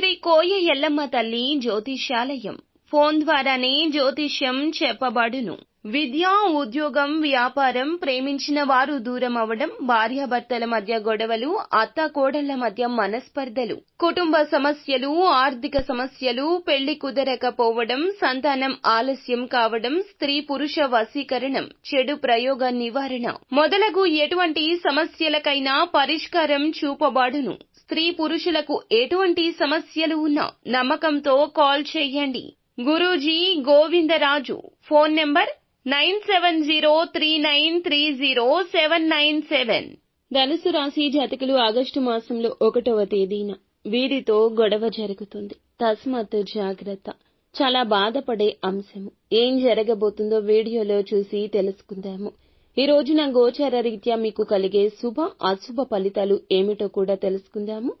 శ్రీ కోయ ఎల్లమ్మ తల్లి జ్యోతిష్యాలయం. ఫోన్ ద్వారానే జ్యోతిష్యం చెప్పబడును. విద్య, ఉద్యోగం, వ్యాపారం, ప్రేమించిన వారు దూరం అవడం, భార్యాభర్తల మధ్య గొడవలు, అత్తాకోడళ్ల మధ్య మనస్పర్ధలు, కుటుంబ సమస్యలు, ఆర్థిక సమస్యలు, పెళ్లి కుదరకపోవడం, సంతానం ఆలస్యం కావడం, స్త్రీ పురుష వశీకరణం, చెడు ప్రయోగ నివారణ మొదలగు ఎటువంటి సమస్యలకైనా పరిష్కారం చూపబడును. స్త్రీ పురుషులకు ఎటువంటి సమస్యలు ఉన్నా నమ్మకంతో కాల్ చేయండి. గురూజీ గోవిందరాజు. Phone number 9703930797. ధనుసు రాశి జాతకులు ఆగస్టు మాసంలో 1వ తేదీన వీరితో గొడవ జరుగుతుంది. తస్మాత్ జాగ్రత్త. చాలా బాధపడే అంశము. ఏం జరగబోతుందో వీడియోలో చూసి తెలుసుకుందాము. ఈ రోజున గోచార రీత్యా మీకు కలిగే శుభ అశుభ ఫలితాలు ఏమిటో కూడా తెలుసుకుందాము.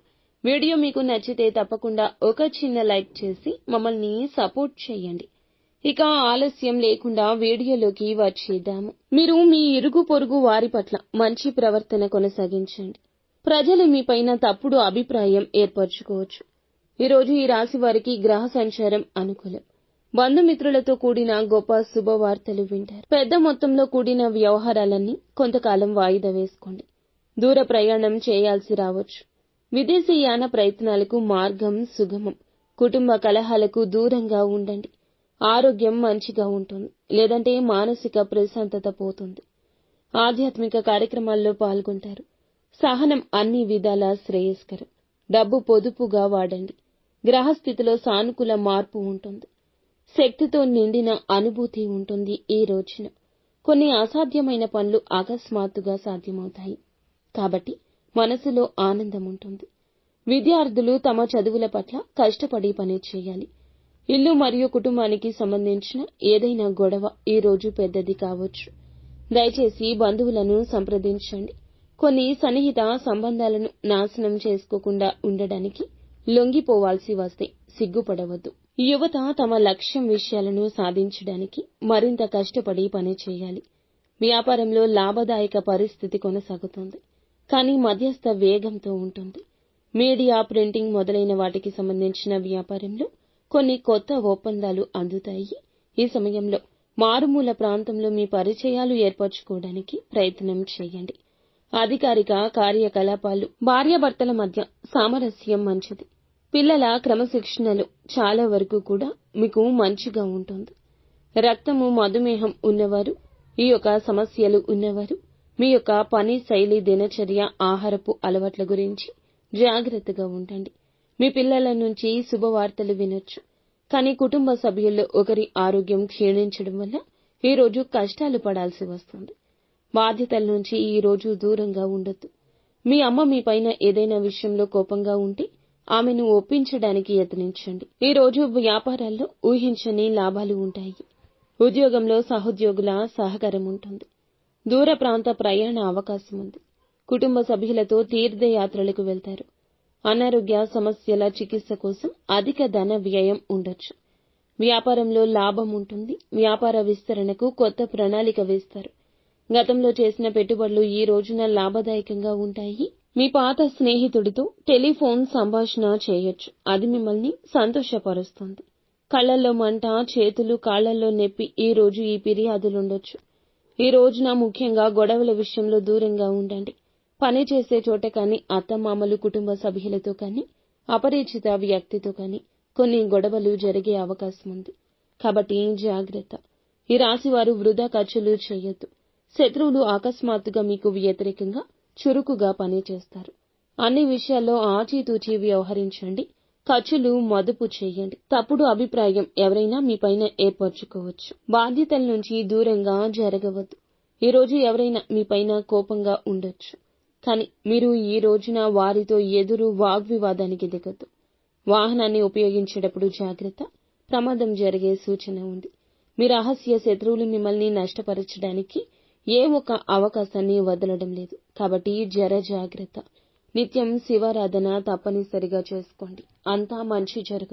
వీడియో మీకు నచ్చితే తప్పకుండా ఒక చిన్న లైక్ చేసి మమ్మల్ని సపోర్ట్ చేయండి. ఇక ఆలస్యం లేకుండా వీడియోలోకి వచ్చేద్దాము. మీరు మీ ఇరుగు పొరుగు వారి పట్ల మంచి ప్రవర్తన కొనసాగించండి. ప్రజలు మీపైన తప్పుడు అభిప్రాయం ఏర్పరచుకోవచ్చు. ఈరోజు ఈ రాశి వారికి గ్రహ సంచారం అనుకూలం. బంధుమిత్రులతో కూడిన గొప్ప శుభవార్తలు వింటారు. పెద్ద మొత్తంలో కూడిన వ్యవహారాలన్నీ కొంతకాలం వాయిదా వేసుకోండి. దూర ప్రయాణం చేయాల్సి రావచ్చు. విదేశీయాన ప్రయత్నాలకు మార్గం సుగమం. కుటుంబ కలహాలకు దూరంగా ఉండండి. ఆరోగ్యం మంచిగా ఉంటుంది, లేదంటే మానసిక ప్రశాంతత పోతుంది. ఆధ్యాత్మిక కార్యక్రమాల్లో పాల్గొంటారు. సహనం అన్ని విధాలా శ్రేయస్కరం. డబ్బు పొదుపుగా వాడండి. గ్రహస్థితిలో సానుకూల మార్పు ఉంటుంది. శక్తితో నిండిన అనుభూతి ఉంటుంది. ఈ రోజున కొన్ని అసాధ్యమైన పనులు అకస్మాత్తుగా సాధ్యమవుతాయి. కాబట్టి మనసులో ఆనందం ఉంటుంది. విద్యార్థులు తమ చదువుల పట్ల కష్టపడి పని చేయాలి. ఇల్లు మరియు కుటుంబానికి సంబంధించిన ఏదైనా గొడవ ఈ రోజు పెద్దది కావచ్చు. దయచేసి బంధువులను సంప్రదించండి. కొన్ని సన్నిహిత సంబంధాలను నాశనం చేసుకోకుండా ఉండడానికి లొంగిపోవాల్సి వస్తే సిగ్గుపడవద్దు. యువత తమ లక్ష్యం విషయాలను సాధించడానికి మరింత కష్టపడి పని చేయాలి. వ్యాపారంలో లాభదాయక పరిస్థితి కొనసాగుతుంది, కానీ మధ్యస్థ వేగంతో ఉంటుంది. మీడియా, ప్రింటింగ్ మొదలైన వాటికి సంబంధించిన వ్యాపారంలో కొన్ని కొత్త ఒప్పందాలు అందుతాయి. ఈ సమయంలో మారుమూల ప్రాంతంలో మీ పరిచయాలు ఏర్పరచుకోవడానికి ప్రయత్నం చేయండి. అధికారిక కార్యకలాపాలు, భార్యాభర్తల మధ్య సామరస్యం మంచిది. పిల్లల క్రమశిక్షణలో చాలా వరకు కూడా మీకు మంచిగా ఉంటుంది. రక్తము, మధుమేహం ఉన్నవారు, ఈ యొక్క సమస్యలు ఉన్నవారు మీ యొక్క పని శైలి, దినచర్య, ఆహారపు అలవాట్ల గురించి జాగ్రత్తగా ఉండండి. మీ పిల్లల నుంచి శుభవార్తలు వినొచ్చు, కానీ కుటుంబ సభ్యుల్లో ఒకరి ఆరోగ్యం క్షీణించడం వల్ల ఈ రోజు కష్టాలు పడాల్సి వస్తుంది. బాధ్యతల నుంచి ఈ రోజు దూరంగా ఉండొద్దు. మీ అమ్మ మీ పైన ఏదైనా విషయంలో కోపంగా ఉంటే ఆమెను ఒప్పించడానికి యత్నించండి. ఈ రోజు వ్యాపారాల్లో ఊహించని లాభాలు ఉంటాయి. ఉద్యోగంలో సహోద్యోగుల సహకారం ఉంటుంది. దూర ప్రాంత ప్రయాణ అవకాశం ఉంది. కుటుంబ సభ్యులతో తీర్థయాత్రలకు వెళ్తారు. అనారోగ్య సమస్యల చికిత్స కోసం అధిక ధన వ్యయం ఉండొచ్చు. వ్యాపారంలో లాభం ఉంటుంది. వ్యాపార విస్తరణకు కొత్త ప్రణాళిక వేస్తారు. గతంలో చేసిన పెట్టుబడులు ఈ రోజున లాభదాయకంగా ఉంటాయి. మీ పాత స్నేహితుడితో టెలిఫోన్ సంభాషణ చేయొచ్చు. అది మిమ్మల్ని సంతోషపరుస్తుంది. కళ్లల్లో మంట, చేతులు, కాళ్లల్లో నొప్పి ఈ రోజు ఈ ఫిర్యాదులుండొచ్చు. ఈ రోజున ముఖ్యంగా గొడవల విషయంలో దూరంగా ఉండండి. పని చేసే చోట కానీ, అత్తమామలు, కుటుంబ సభ్యులతో కానీ, అపరిచిత వ్యక్తితో కానీ కొన్ని గొడవలు జరిగే అవకాశం ఉంది. కాబట్టి జాగ్రత్త. ఈ రాశివారు వృధా ఖర్చులు చేయొద్దు. శత్రువులు అకస్మాత్తుగా మీకు వ్యతిరేకంగా చురుకుగా పనిచేస్తారు. అన్ని విషయాల్లో ఆచితూచి వ్యవహరించండి. ఖర్చులు మదుపు చేయండి. తప్పుడు అభిప్రాయం ఎవరైనా మీపైన ఏర్పరచుకోవచ్చు. బాధ్యతల నుంచి దూరంగా జరగవద్దు. ఈ రోజు ఎవరైనా మీపైన కోపంగా ఉండొచ్చు, కానీ మీరు ఈ రోజున వారితో ఎదురు వాగ్వివాదానికి దిగొద్దు. వాహనాన్ని ఉపయోగించేటప్పుడు జాగ్రత్త. ప్రమాదం జరిగే సూచన ఉంది. మీ రహస్య శత్రువులు మిమ్మల్ని నష్టపరచడానికి ఏ ఒక్క అవకాశాన్ని వదలడం లేదు. కాబట్టి జాగ్రత్త. నిత్యం శివారాధన తప్పనిసరిగా చేసుకోండి. అంతా మంచి జరుగుతుంది.